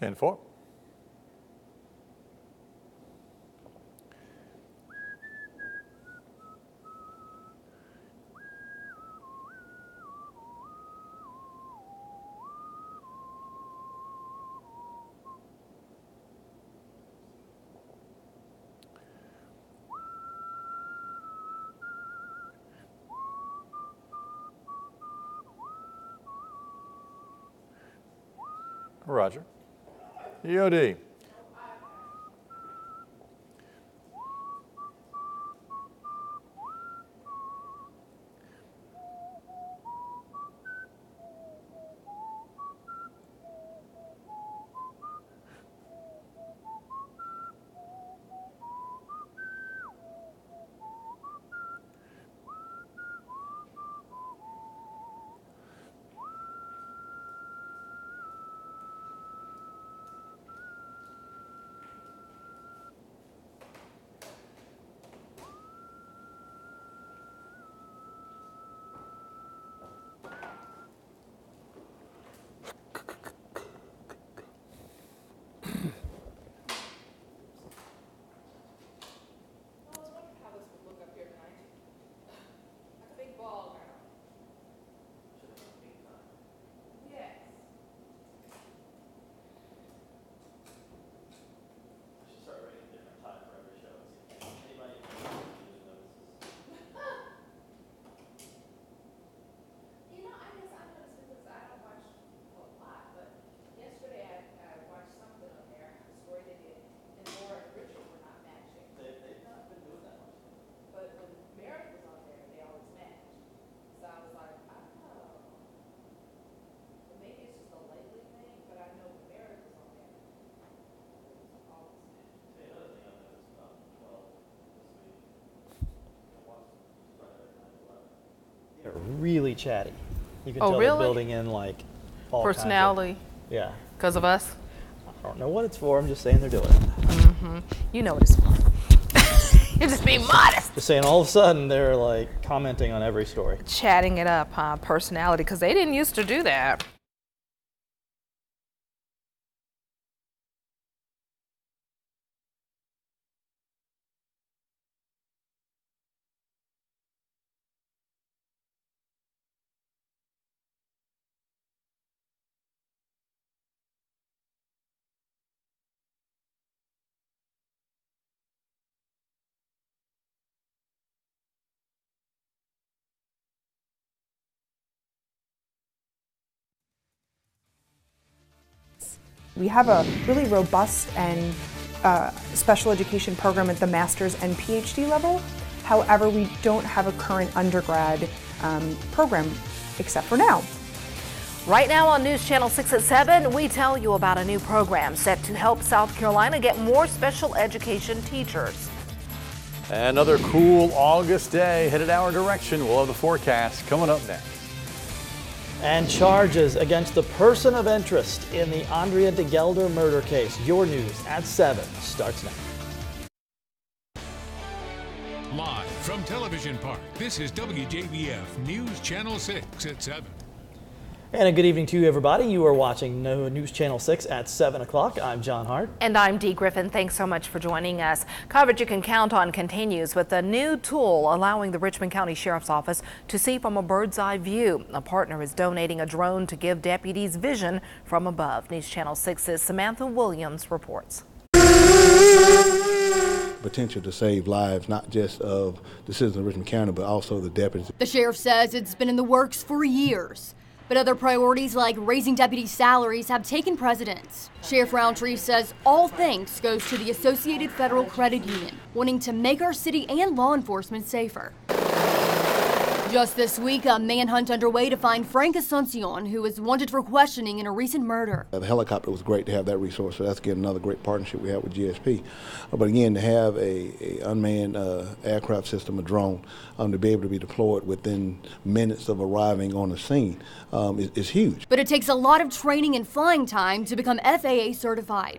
10-4. Roger. EOD. They're really chatty. You can tell really? they're building in like all personality. Kinds of, yeah. Because of us? I don't know what it's for. I'm just saying they're doing it. Mm-hmm. You know what it's for. You're just being modest. Just saying all of a sudden they're like commenting on every story. Chatting it up, huh? Personality, because they didn't used to do that. We have a really robust and special education program at the master's and PhD level. However, we don't have a current undergrad program except for now. Right now on News Channel 6 at 7, we tell you about a new program set to help South Carolina get more special education teachers. Another cool August day headed our direction. We'll have the forecast coming up next. And charges against the person of interest in the Andrea DeGelder murder case. Your news at 7 starts now. Live from Television Park, this is WJBF News Channel 6 at 7. And a good evening to you, everybody. You are watching News Channel 6 at 7 o'clock. I'm John Hart. And I'm Dee Griffin. Thanks so much for joining us. Coverage you can count on continues with a new tool allowing the Richmond County Sheriff's Office to see from a bird's eye view. A partner is donating a drone to give deputies vision from above. News Channel 6's Samantha Williams reports. Potential to save lives, not just of the citizens of Richmond County, but also the deputies. The sheriff says it's been in the works for years. But other priorities like raising deputy salaries have taken precedence. Sheriff Roundtree says all thanks goes to the Associated Federal Credit Union, wanting to make our city and law enforcement safer. Just this week, a manhunt underway to find Frank Asuncion, who was wanted for questioning in a recent murder. The helicopter was great to have that resource, so that's again another great partnership we have with GSP. But again, to have a unmanned aircraft system, a drone, to be able to be deployed within minutes of arriving on the scene is huge. But it takes a lot of training and flying time to become FAA certified.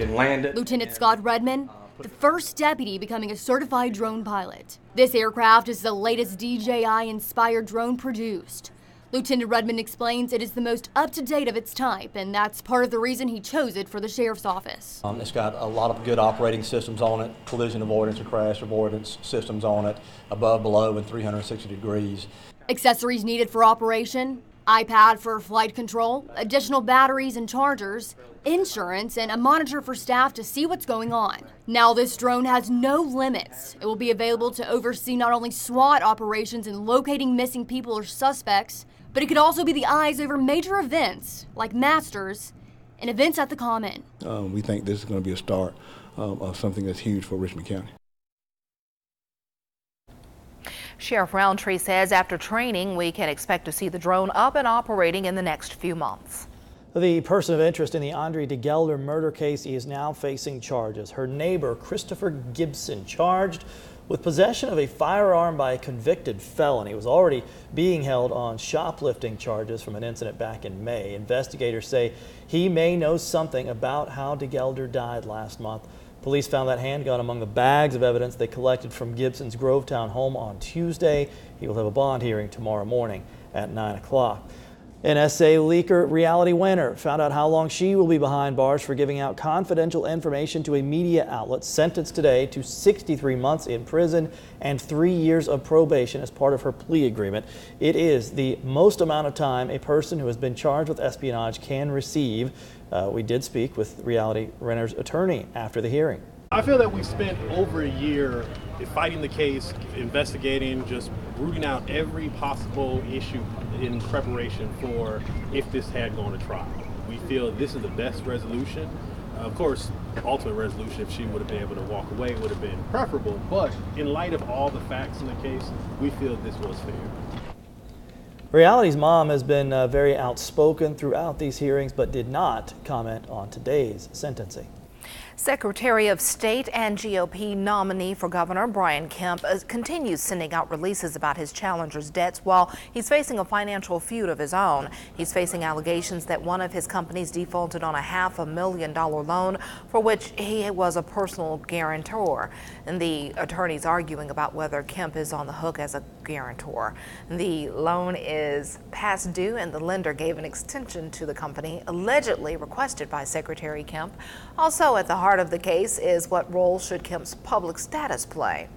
Lieutenant Scott Redman, the first deputy becoming a certified drone pilot. This aircraft is the latest DJI-inspired drone produced. Lieutenant Redmond explains it is the most up-to-date of its type, and that's part of the reason he chose it for the sheriff's office. It's got a lot of good operating systems on it, collision avoidance or crash avoidance systems on it, above, below, and 360 degrees. Accessories needed for operation: iPad for flight control, additional batteries and chargers, insurance, and a monitor for staff to see what's going on. Now this drone has no limits. It will be available to oversee not only SWAT operations and locating missing people or suspects, but it could also be the eyes over major events like Masters and events at the Common. We think this is going to be a start of something that's huge for Richmond County. Sheriff Roundtree says after training, we can expect to see the drone up and operating in the next few months. The person of interest in the Andrea DeGelder murder case is now facing charges. Her neighbor, Christopher Gibson, charged with possession of a firearm by a convicted felon. He was already being held on shoplifting charges from an incident back in May. Investigators say he may know something about how DeGelder died last month. Police found that handgun among the bags of evidence they collected from Gibson's Grovetown home on Tuesday. He will have a bond hearing tomorrow morning at 9 o'clock. An essay leaker reality winner found out how long she will be behind bars for giving out confidential information to a media outlet, sentenced today to 63 months in prison and 3 years of probation as part of her plea agreement. It is the most amount of time a person who has been charged with espionage can receive. We did speak with reality winner's attorney after the hearing. I feel that we spent over a year fighting the case, investigating, just rooting out every possible issue in preparation for if this had gone to trial. We feel this is the best resolution. Of course, ultimate resolution, if she would have been able to walk away, would have been preferable. But in light of all the facts in the case, we feel this was fair. Reality's mom has been very outspoken throughout these hearings, but did not comment on today's sentencing. Secretary of State and GOP nominee for governor Brian Kemp continues sending out releases about his challenger's debts while he's facing a financial feud of his own. He's facing allegations that one of his companies defaulted on a $500,000 loan for which he was a personal guarantor. And the attorney's arguing about whether Kemp is on the hook as a guarantor. The loan is past due and the lender gave an extension to the company allegedly requested by Secretary Kemp. Also at the heart of the case is what role should Kemp's public status play?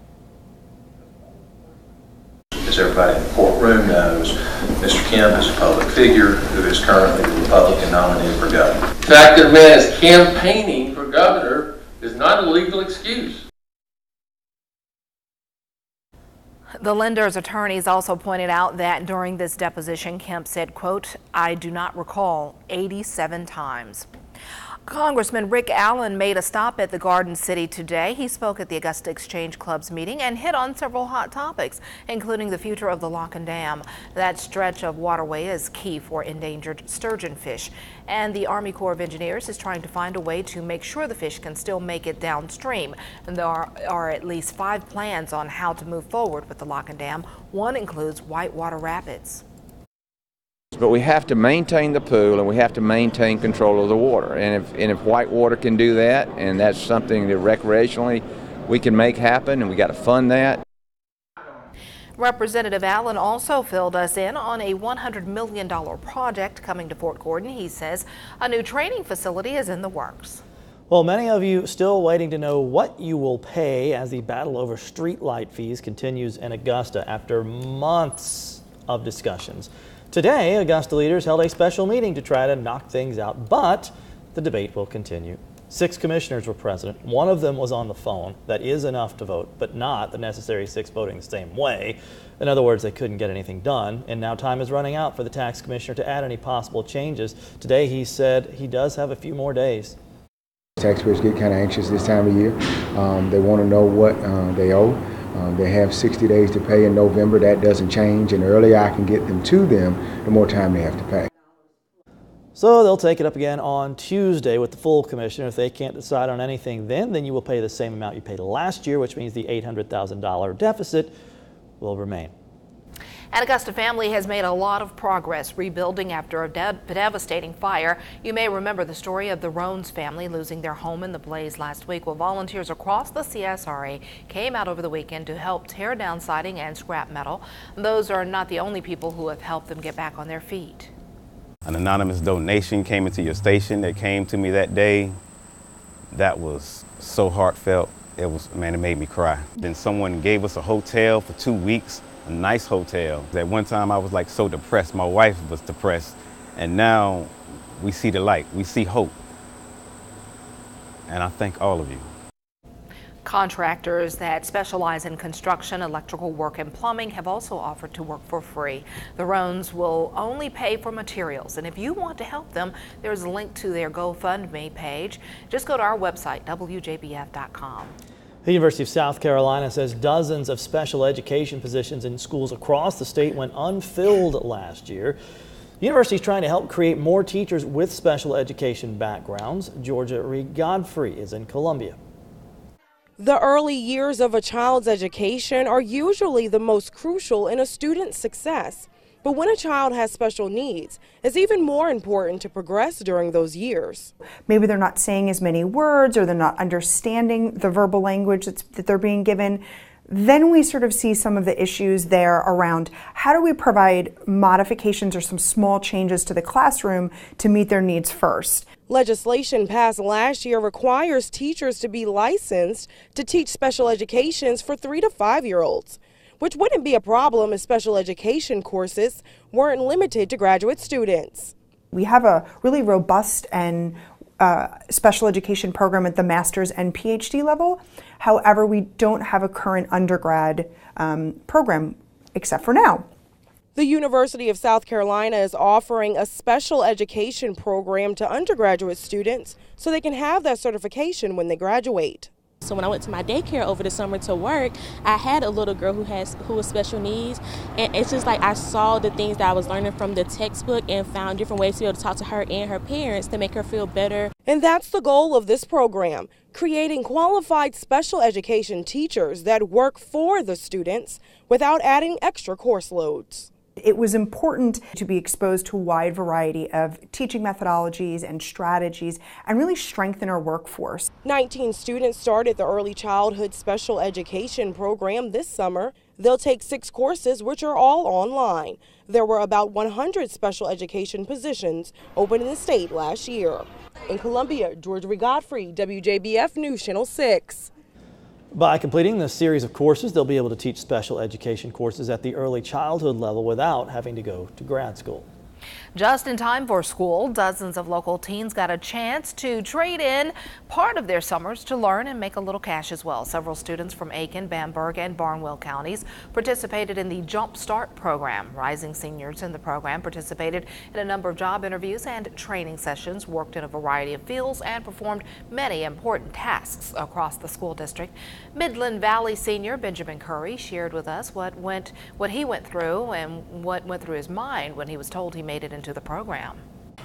As everybody in the courtroom knows, Mr. Kemp is a public figure who is currently the Republican nominee for governor. The fact that a man is campaigning for governor is not a legal excuse. The lender's attorneys also pointed out that during this deposition, Kemp said, quote, "I do not recall 87 times." Congressman Rick Allen made a stop at the Garden City today. He spoke at the Augusta Exchange Club's meeting and hit on several hot topics, including the future of the lock and dam. That stretch of waterway is key for endangered sturgeon fish, and the Army Corps of Engineers is trying to find a way to make sure the fish can still make it downstream. And there are at least 5 plans on how to move forward with the lock and dam. One includes Whitewater Rapids. But we have to maintain the pool and we have to maintain control of the water. And if Whitewater can do that, and that's something that recreationally we can make happen, and we got to fund that. Representative Allen also filled us in on a $100 million project coming to Fort Gordon. He says a new training facility is in the works. Well, many of you still waiting to know what you will pay as the battle over streetlight fees continues in Augusta after months of discussions. Today, Augusta leaders held a special meeting to try to knock things out, but the debate will continue. 6 commissioners were present. One of them was on the phone. That is enough to vote, but not the necessary 6 voting the same way. In other words, they couldn't get anything done, and now time is running out for the tax commissioner to add any possible changes. Today, he said he does have a few more days. Taxpayers get kind of anxious this time of year. They want to know what they owe. They have 60 days to pay in November. That doesn't change, and the earlier I can get them to them, the more time they have to pay. So they'll take it up again on Tuesday with the full commissioner. If they can't decide on anything then you will pay the same amount you paid last year, which means the $800,000 deficit will remain. An Augusta family has made a lot of progress rebuilding after a devastating fire. You may remember the story of the Roans family losing their home in the blaze last week. Well, volunteers across the CSRA came out over the weekend to help tear down siding and scrap metal. Those are not the only people who have helped them get back on their feet. An anonymous donation came into your station. That came to me that day. That was so heartfelt. It made me cry. Then someone gave us a hotel for 2 weeks. A nice hotel. At one time I was like so depressed. My wife was depressed. And now we see the light. We see hope. And I thank all of you. Contractors that specialize in construction, electrical work, and plumbing have also offered to work for free. The Roans will only pay for materials, and if you want to help them, there's a link to their GoFundMe page. Just go to our website, WJBF.com. The University of South Carolina says dozens of special education positions in schools across the state went unfilled last year. The university is trying to help create more teachers with special education backgrounds. Georgia Reed Godfrey is in Columbia. The early years of a child's education are usually the most crucial in a student's success. But when a child has special needs, it's even more important to progress during those years. Maybe they're not saying as many words, or they're not understanding the verbal language that they're being given. Then we sort of see some of the issues there around how do we provide modifications or some small changes to the classroom to meet their needs first. Legislation passed last year requires teachers to be licensed to teach special educations for 3 to 5-year-olds. Which wouldn't be a problem if special education courses weren't limited to graduate students. We have a really robust and special education program at the master's and PhD level. However, we don't have a current undergrad program except for now. The University of South Carolina is offering a special education program to undergraduate students so they can have that certification when they graduate. So when I went to my daycare over the summer to work, I had a little girl who was special needs, and it's just like I saw the things that I was learning from the textbook and found different ways to be able to talk to her and her parents to make her feel better. And that's the goal of this program, creating qualified special education teachers that work for the students without adding extra course loads. It was important to be exposed to a wide variety of teaching methodologies and strategies and really strengthen our workforce. 19 students started the Early Childhood Special Education program this summer. They'll take 6 courses, which are all online. There were about 100 special education positions open in the state last year. In Columbia, Georgia Reed Godfrey, WJBF News Channel 6. By completing this series of courses, they'll be able to teach special education courses at the early childhood level without having to go to grad school. Just in time for school, dozens of local teens got a chance to trade in part of their summers to learn and make a little cash as well. Several students from Aiken, Bamberg, and Barnwell counties participated in the Jump Start program. Rising seniors in the program participated in a number of job interviews and training sessions, worked in a variety of fields, and performed many important tasks across the school district. Midland Valley senior Benjamin Curry shared with us what he went through and what went through his mind when he was told he made it into the program.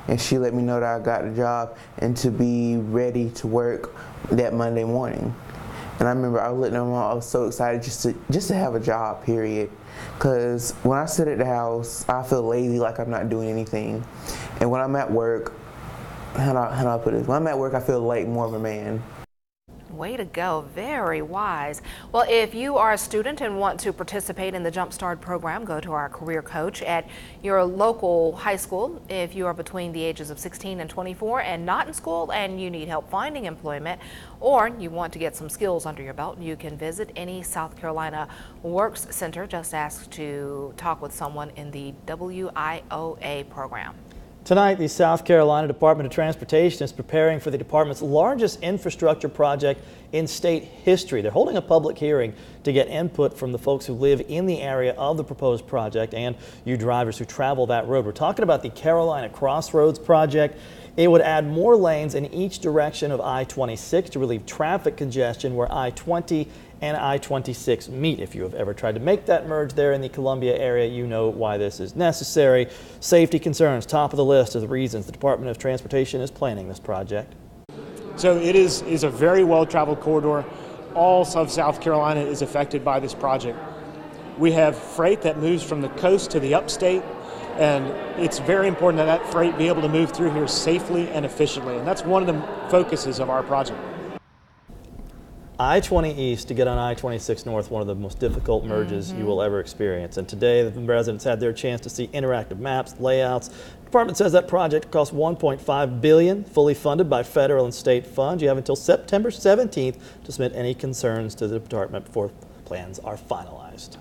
And she let me know that I got the job and to be ready to work that Monday morning. And I remember I was letting them know I was so excited just to have a job, period. Because when I sit at the house, I feel lazy, like I'm not doing anything. And when I'm at work, how do I put this? When I'm at work, I feel like more of a man. Way to go. Very wise. Well, if you are a student and want to participate in the Jump Start program, go to our career coach at your local high school. If you are between the ages of 16 and 24 and not in school and you need help finding employment, or you want to get some skills under your belt, you can visit any South Carolina Works Center. Just ask to talk with someone in the WIOA program. Tonight, the South Carolina Department of Transportation is preparing for the department's largest infrastructure project in state history. They're holding a public hearing to get input from the folks who live in the area of the proposed project and you drivers who travel that road. We're talking about the Carolina Crossroads project. It would add more lanes in each direction of I-26 to relieve traffic congestion where I-20 and I-26 meet. If you have ever tried to make that merge there in the Columbia area, you know why this is necessary. Safety concerns, top of the list of the reasons the Department of Transportation is planning this project. So it is a very well-traveled corridor. All of South Carolina is affected by this project. We have freight that moves from the coast to the upstate, and it's very important that that freight be able to move through here safely and efficiently, and that's one of the focuses of our project. I-20 East to get on I-26 North, one of the most difficult merges you will ever experience. And today, the residents had their chance to see interactive maps, layouts. The department says that project cost $1.5 billion, fully funded by federal and state funds. You have until September 17th to submit any concerns to the department before plans are finalized.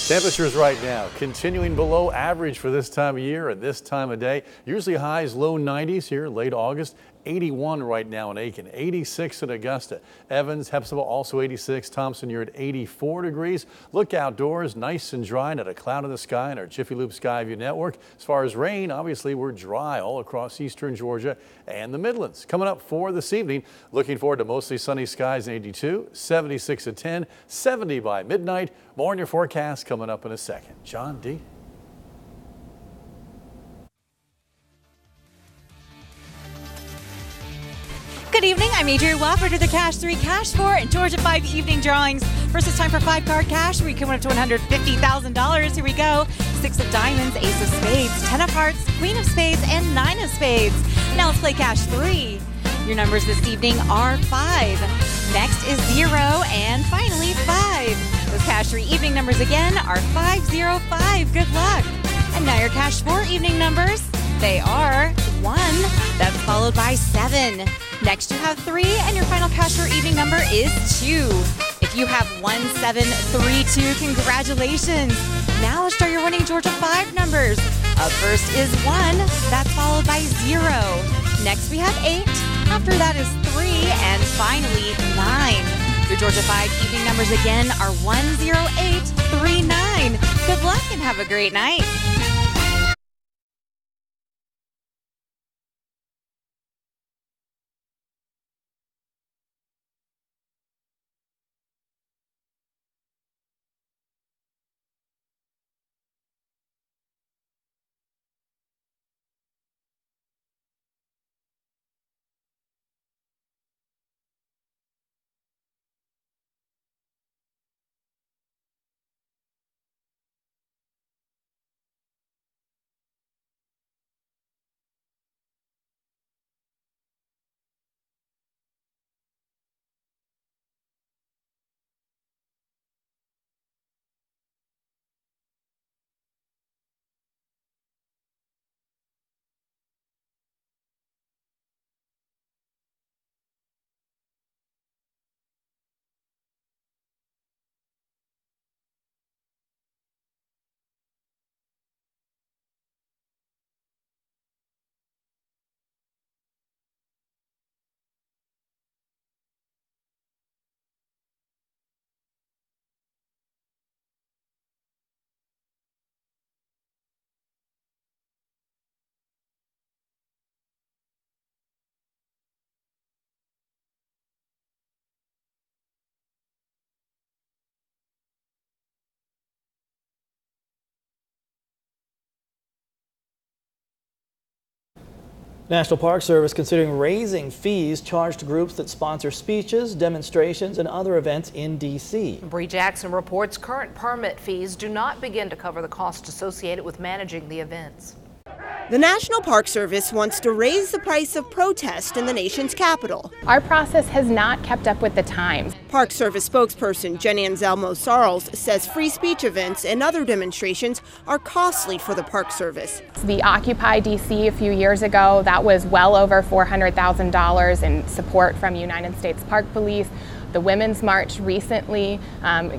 Temperatures right now continuing below average for this time of year and this time of day. Usually highs low 90s here, late August. 81 right now in Aiken, 86 in Augusta. Evans, Hepzibah also 86. Thompson, you're at 84 degrees. Look outdoors, nice and dry, not a cloud in the sky in our Jiffy Lube Skyview network. As far as rain, obviously we're dry all across eastern Georgia and the Midlands. Coming up for this evening, looking forward to mostly sunny skies in 82, 76 at 10, 70 by midnight. More in your forecast coming up in a second. John D. Good evening, I'm Adrienne Wofford with the Cash 3, Cash 4, and Georgia 5 evening drawings. First, it's time for 5-card cash. We come up to $150,000. Here we go. 6 of diamonds, Ace of spades, 10 of hearts, Queen of spades, and 9 of spades. Now let's play Cash 3. Your numbers this evening are 5. Next is 0, and finally 5. Those Cash 3 evening numbers again are 505. Good luck. And now your Cash 4 evening numbers. They are 1. That's followed by 7. Next you have 3, and your final Cash 4 evening number is 2. If you have 1732, congratulations. Now let's start your winning Georgia 5 numbers. Up first is 1. That's followed by 0. Next we have 8. After that is 3, and finally 9. Your Georgia 5 evening numbers again are 10839. Good luck and have a great night. National Park Service considering raising fees charged to groups that sponsor speeches, demonstrations, and other events in D.C. Bree Jackson reports current permit fees do not begin to cover the costs associated with managing the events. The National Park Service wants to raise the price of protest in the nation's capital. Our process has not kept up with the times. Park Service spokesperson Jen Anselmo-Sarles says free speech events and other demonstrations are costly for the Park Service. The Occupy DC a few years ago, that was well over $400,000 in support from United States Park Police. The Women's March recently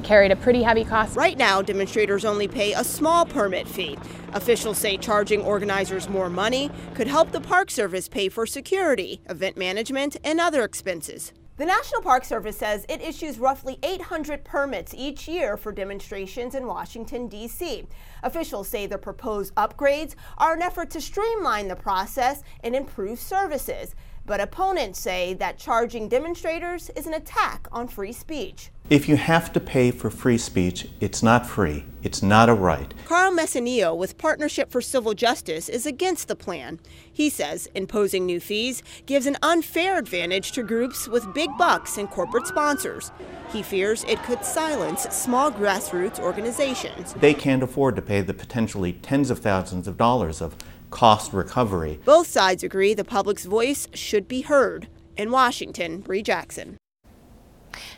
carried a pretty heavy cost. Right now, demonstrators only pay a small permit fee. Officials say charging organizers more money could help the Park Service pay for security, event management, and other expenses. The National Park Service says it issues roughly 800 permits each year for demonstrations in Washington, D.C. Officials say the proposed upgrades are an effort to streamline the process and improve services. But opponents say that charging demonstrators is an attack on free speech. If you have to pay for free speech, it's not free. It's not a right. Carl Messinillo with Partnership for Civil Justice is against the plan. He says imposing new fees gives an unfair advantage to groups with big bucks and corporate sponsors. He fears it could silence small grassroots organizations. They can't afford to pay the potentially tens of thousands of dollars of cost recovery. Both sides agree the public's voice should be heard. In Washington, Bree Jackson.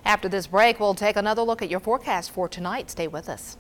After this break, we'll take another look at your forecast for tonight. Stay with us.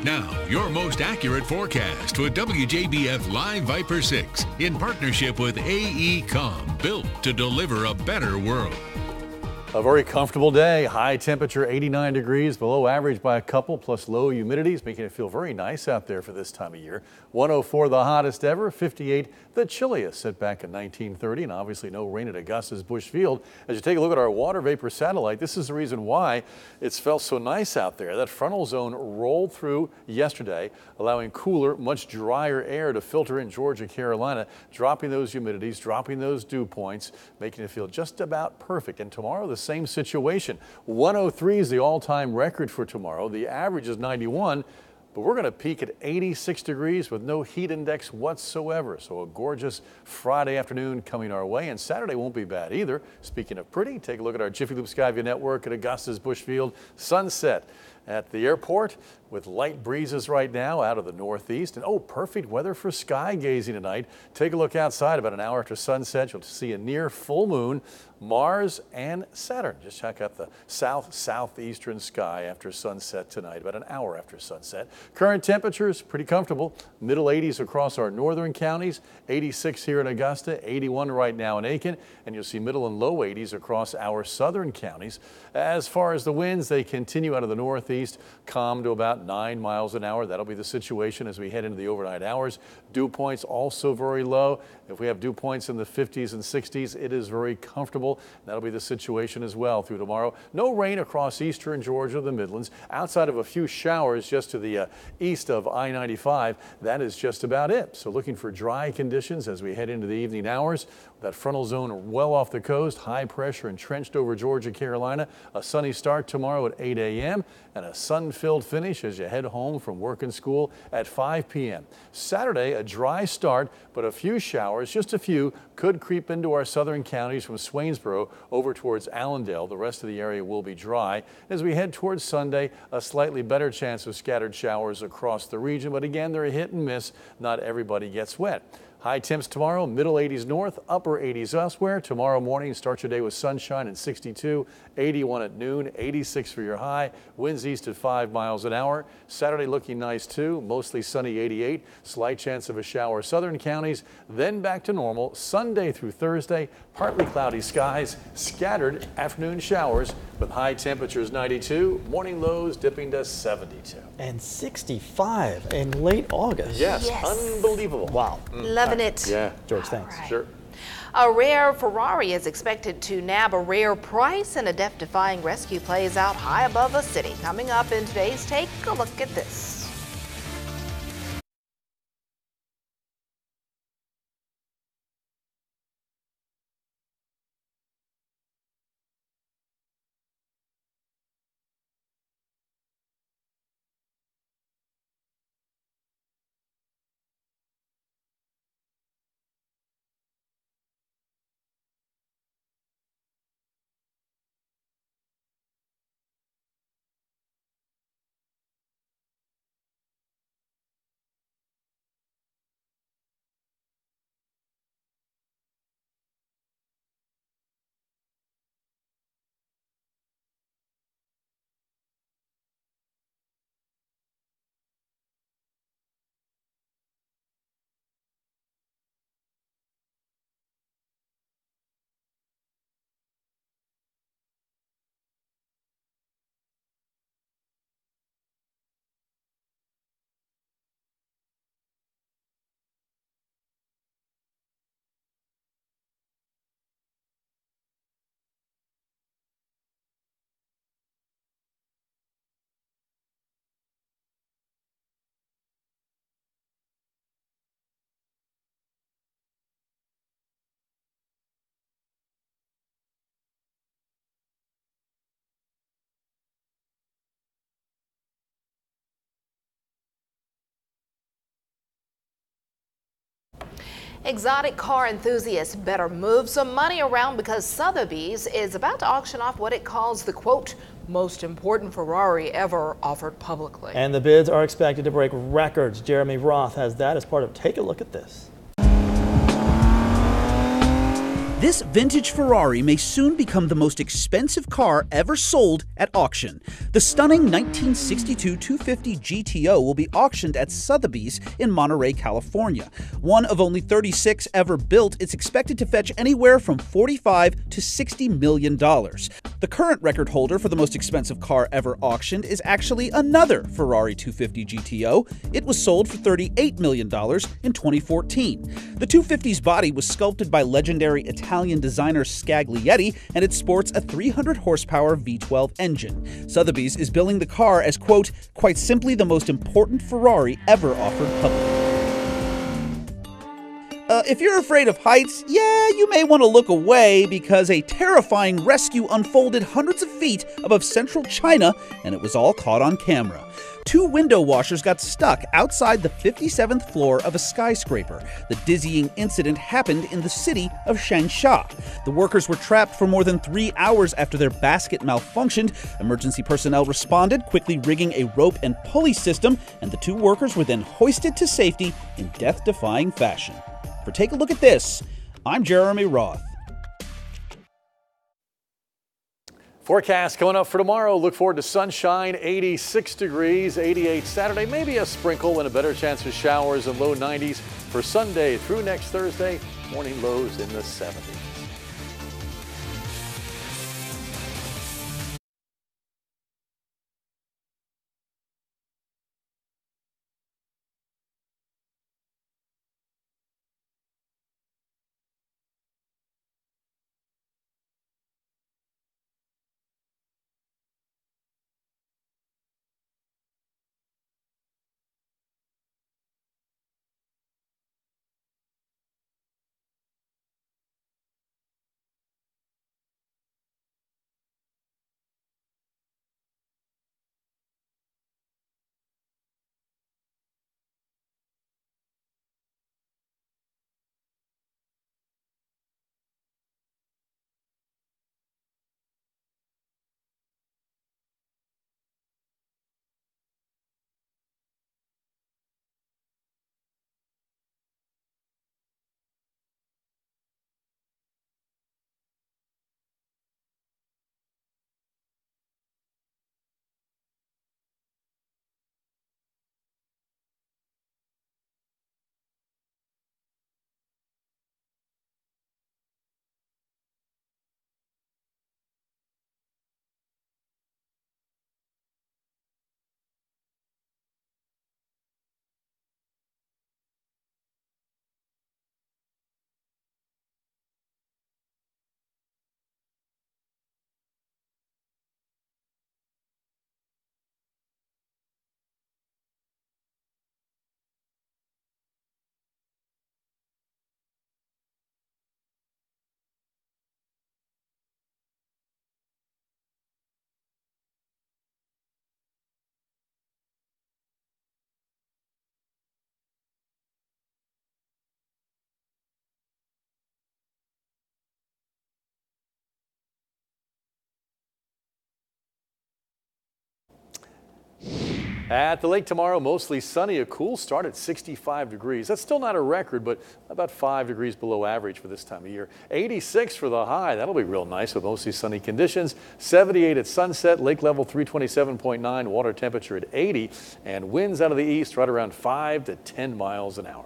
Now, your most accurate forecast with WJBF Live Viper 6 in partnership with AECom, built to deliver a better world. A very comfortable day. High temperature 89 degrees, below average by a couple, plus low humidities, making it feel very nice out there for this time of year. 104 the hottest ever, 58 the chilliest, set back in 1930, and obviously no rain at Augusta's Bush Field. As you take a look at our water vapor satellite, this is the reason why it's felt so nice out there. That frontal zone rolled through yesterday, allowing cooler, much drier air to filter in Georgia, Carolina, dropping those humidities, dropping those dew points, making it feel just about perfect. And tomorrow, the same situation. 103 is the all-time record for tomorrow. The average is 91. But we're going to peak at 86 degrees with no heat index whatsoever. So a gorgeous Friday afternoon coming our way, and Saturday won't be bad either. Speaking of pretty, take a look at our Jiffy Lube Skyview network at Augusta's Bush Field. Sunset at the airport with light breezes right now out of the northeast. And oh, perfect weather for sky gazing tonight. Take a look outside about an hour after sunset. You'll see a near full moon, Mars and Saturn. Just check out the southeastern sky after sunset tonight, about an hour after sunset. Current temperatures pretty comfortable. Middle 80s across our northern counties, 86 here in Augusta, 81 right now in Aiken, and you'll see middle and low 80s across our southern counties. As far as the winds, they continue out of the northeast, calm to about 9 miles an hour. That'll be the situation as we head into the overnight hours. Dew points also very low. If we have dew points in the 50s and 60s, it is very comfortable. That'll be the situation as well through tomorrow. No rain across eastern Georgia, the Midlands. Outside of a few showers just to the east of I-95, that is just about it. So looking for dry conditions as we head into the evening hours. That frontal zone well off the coast, high pressure entrenched over Georgia, Carolina. A sunny start tomorrow at 8 a.m. and a sun-filled finish as you head home from work and school at 5 p.m. Saturday, a dry start, but a few showers, just a few, could creep into our southern counties from Swainsboro over towards Allendale. The rest of the area will be dry. As we head towards Sunday, a slightly better chance of scattered showers across the region, but again, they're a hit and miss. Not everybody gets wet. High temps tomorrow, middle 80s north, upper 80s elsewhere. Tomorrow morning, start your day with sunshine and 62, 81 at noon, 86 for your high. Winds east at 5 miles an hour. Saturday looking nice too, mostly sunny 88. Slight chance of a shower southern counties, then back to normal. Sunday through Thursday, partly cloudy skies, scattered afternoon showers with high temperatures 92, morning lows dipping to 72. And 65 in late August. Yes, Yes. unbelievable. Wow. Loving it. Yeah. George, thanks. Right. Sure. A rare Ferrari is expected to nab a rare price, and a death-defying rescue plays out high above the city. Coming up in today's Take a Look at This. Exotic car enthusiasts better move some money around because Sotheby's is about to auction off what it calls the, quote, most important Ferrari ever offered publicly. And the bids are expected to break records. Jeremy Roth has that as part of Take a Look at This. This vintage Ferrari may soon become the most expensive car ever sold at auction. The stunning 1962 250 GTO will be auctioned at Sotheby's in Monterey, California. One of only 36 ever built, it's expected to fetch anywhere from $45 to $60 million. The current record holder for the most expensive car ever auctioned is actually another Ferrari 250 GTO. It was sold for $38 million in 2014. The 250's body was sculpted by legendary Italian designer Scaglietti, and it sports a 300 horsepower V12 engine. Sotheby's is billing the car as, quote, quite simply the most important Ferrari ever offered publicly. If you're afraid of heights, yeah, you may want to look away because a terrifying rescue unfolded hundreds of feet above central China, and it was all caught on camera. 2 window washers got stuck outside the 57th floor of a skyscraper. The dizzying incident happened in the city of Changsha. The workers were trapped for more than 3 hours after their basket malfunctioned. Emergency personnel responded, quickly rigging a rope and pulley system, and the 2 workers were then hoisted to safety in death-defying fashion. For Take a Look at This, I'm Jeremy Roth. Forecast coming up for tomorrow. Look forward to sunshine, 86 degrees, 88 Saturday, maybe a sprinkle and a better chance of showers and low 90s for Sunday through next Thursday. Morning lows in the 70s. At the lake tomorrow, mostly sunny, a cool start at 65 degrees. That's still not a record, but about 5 degrees below average for this time of year. 86 for the high. That'll be real nice with mostly sunny conditions. 78 at sunset, lake level 327.9, water temperature at 80, and winds out of the east right around 5 to 10 miles an hour.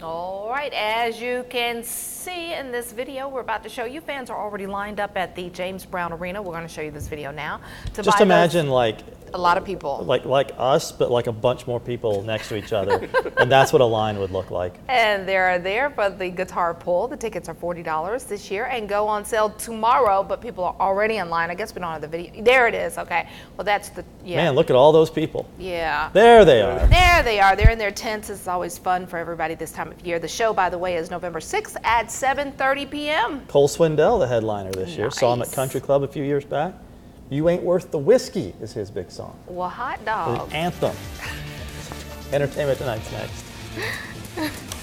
All right, as you can see in this video we're about to show you, fans are already lined up at the James Brown Arena. We're going to show you this video now. Just imagine like a lot of people. Like us, but like a bunch more people next to each other. And that's what a line would look like. And they're there for the guitar pull. The tickets are $40 this year and go on sale tomorrow, but people are already in line. I guess we don't have the video. There it is. Okay. Well, that's the, yeah. Man, look at all those people. Yeah. There they are. There they are. They're in their tents. It's always fun for everybody this time of year. The show, by the way, is November 6th at 7:30 p.m. Cole Swindell, the headliner this year. Saw him at Country Club a few years back. You Ain't Worth the Whiskey is his big song. Well, hot dog. An anthem. Entertainment Tonight's next.